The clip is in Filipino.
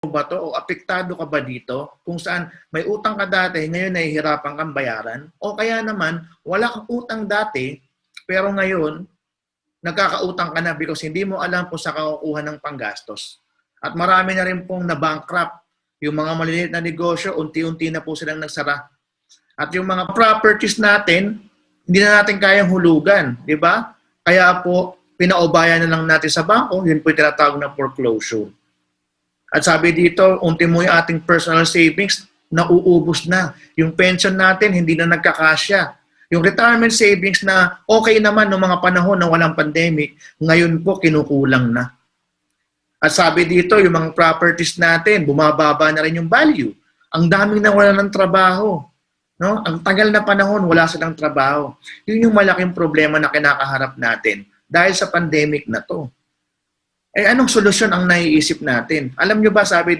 ba to o apektado ka ba dito kung saan may utang ka dati, ngayon nahihirapan kang bayaran? O kaya naman, wala kang utang dati, pero ngayon, nagkakautang ka na because hindi mo alam kung saan ka kukuha ng panggastos. At marami na rin pong na-bankrupt. Yung mga maliliit na negosyo, unti-unti na po silang nagsara. At yung mga properties natin, hindi na natin kayang hulugan, di ba? Kaya po, pinaubayan na lang natin sa bangko, yun po yung tinatawag na foreclosure. At sabi dito, unti mo yung ating personal savings, nauubos na. Yung pension natin, hindi na nagkakasya. Yung retirement savings na okay naman noong mga panahon na walang pandemic, ngayon po kinukulang na. At sabi dito, yung mga properties natin, bumababa na rin yung value. Ang daming nawala ng trabaho. No? Ang tagal na panahon, wala silang trabaho. Yun yung malaking problema na kinakaharap natin dahil sa pandemic na to. Eh anong solusyon ang naiisip natin? Alam nyo ba, sabi